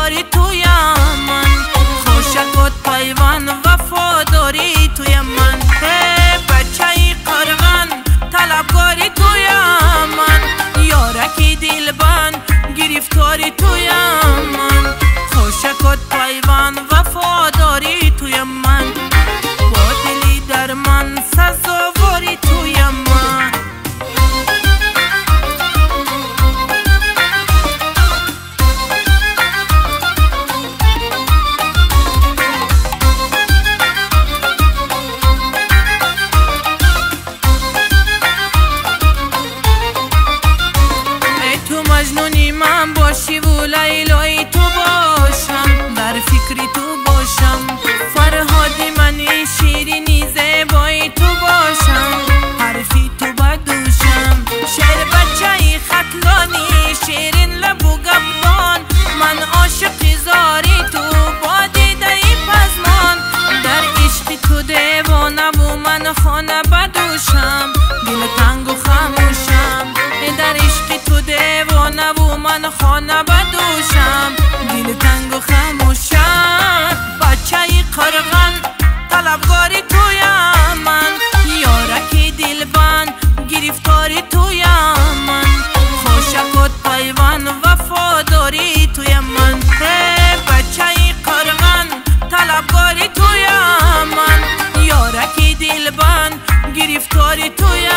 گرفتاری توی من، خوشک و تایوان وفاداری توی من. بچه قرغن طلبکاری توی من، یارکی دلبند گرفتاری توی من، خوشک و تایوان وفاداری توی من، با دلی در من سزاواری توی من. مجنونی من باشی و لیلای تو باشم، در فکری تو باشم، فرهادی منی شیرینی زیبای تو باشم، حرفی تو بدوشم، شعر بچه خطلانی شیرین لب و گبان، من عاشق زاری تو با دیده پزمان، در عشق تو دیوانه و من خانه بدوشم، دل تنگ و خاموشم، در عشق تو دیوانه و من خانه بدوشم، دل تنگ و خاموشم. بچه قرغن طلبکاری توی من، یارکی دلبند گرفتاری توی من، خوشک و تایوان وفاداری توی من. بچه قرغن طلبکاری توی من، یارکی دلبند گرفتاری توی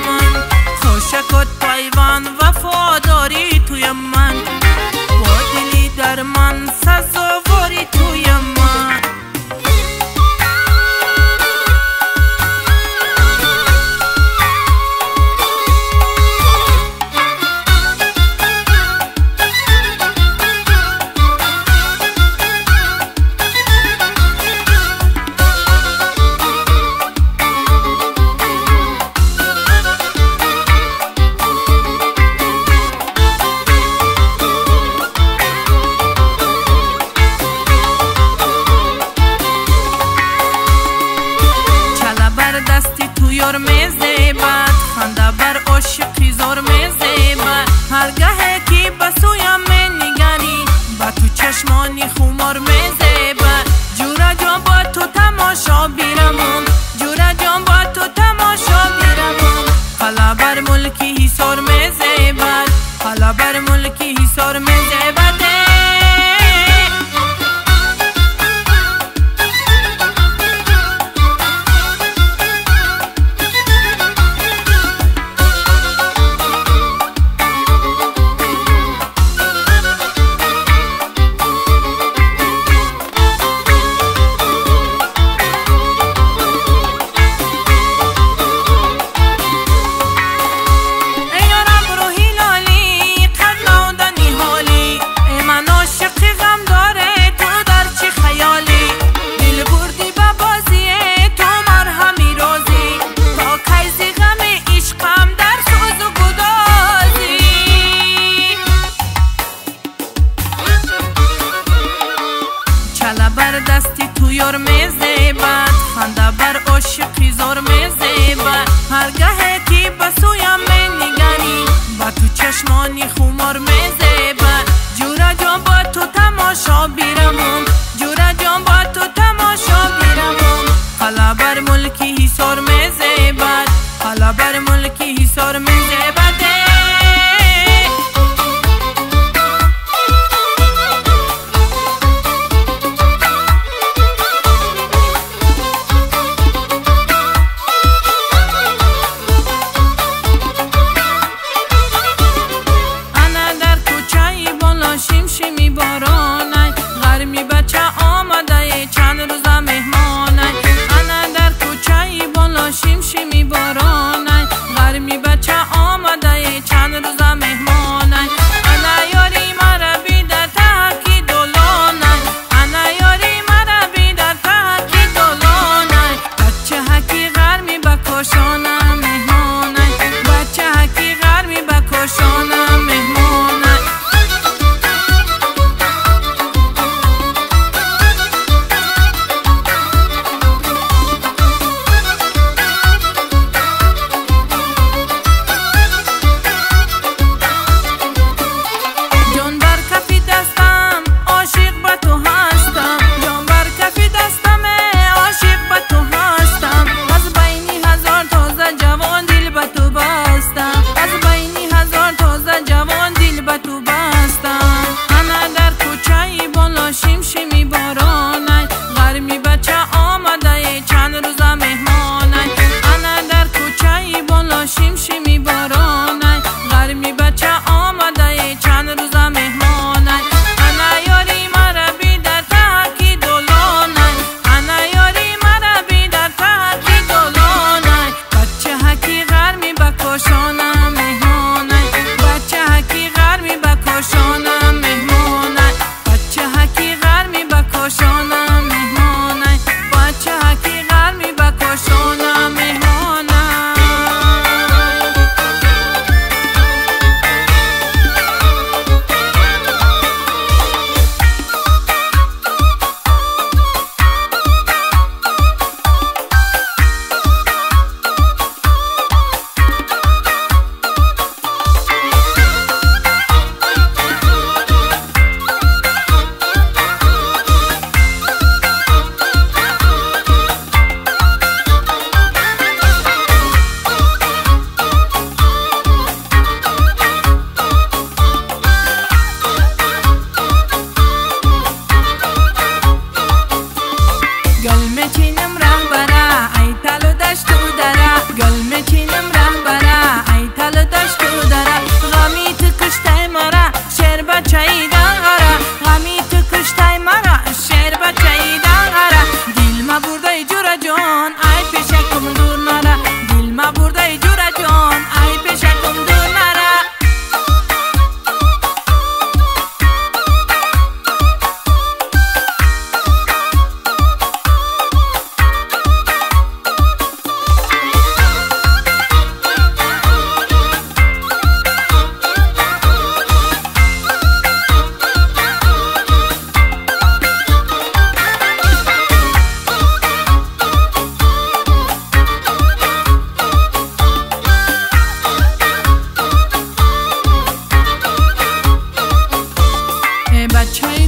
من، خوشک و تایوان وفاداری توی من، با دلی در من سزاواری توی من. دستی تو یار میزیبد، خنده بر عاشقی زار میزیبد، هرگاه که بسویم می‌نگری با تو چشمانی خمار میزیبد، جورا جان با تو تماشا بیرمون، جورا جان با تو تماشا بیرمون، حالا بر ملکی حصار میزیبد، حالا بر ملکی حصار میزیبد. بر دستی تو یار میزیبد، خنده بر عاشقی زار میزیبد، هرگاه که بسویم می‌نگری با تو چشمانی خمار میزیبد، جورا جان با تو تماشا بیرمون، جورا جان با تو تماشا بیرمون، حالا بر ملکی حصار میزیبد، حالا بر ملکی حصار میزیبد.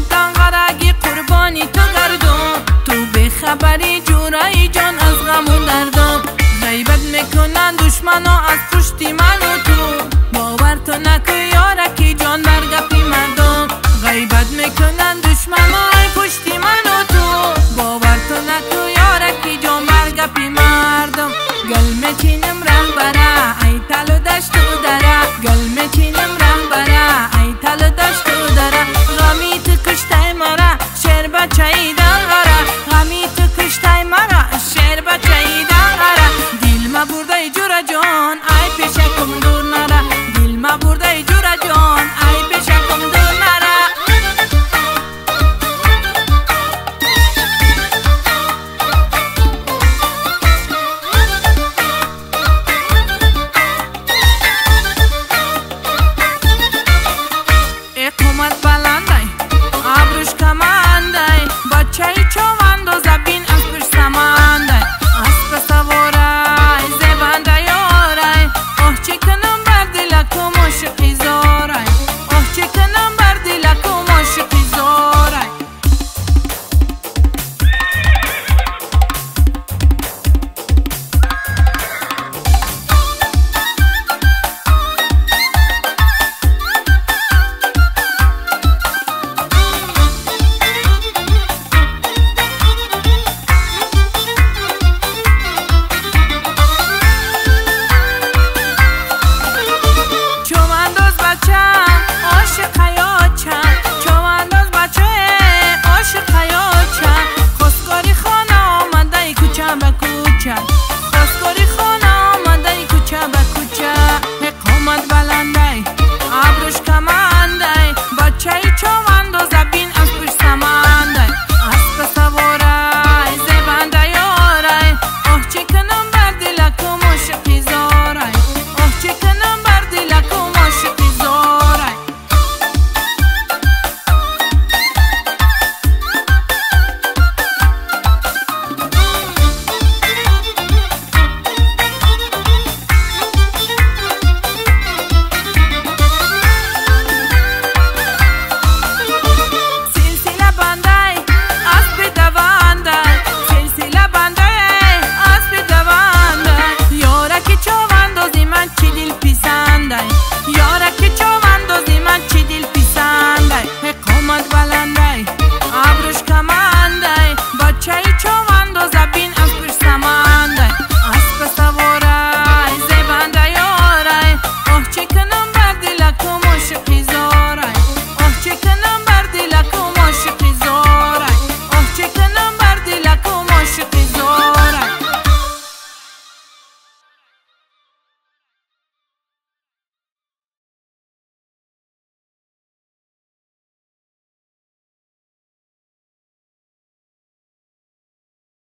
این تنگرگی قربانی تو گردم، تو بخبری جورایی جان از غم و دردم. غیبت میکنن دشمنا از پشتی من و تو، باور تو نکن یارکی جان بر گپی مردم. غیبت میکنن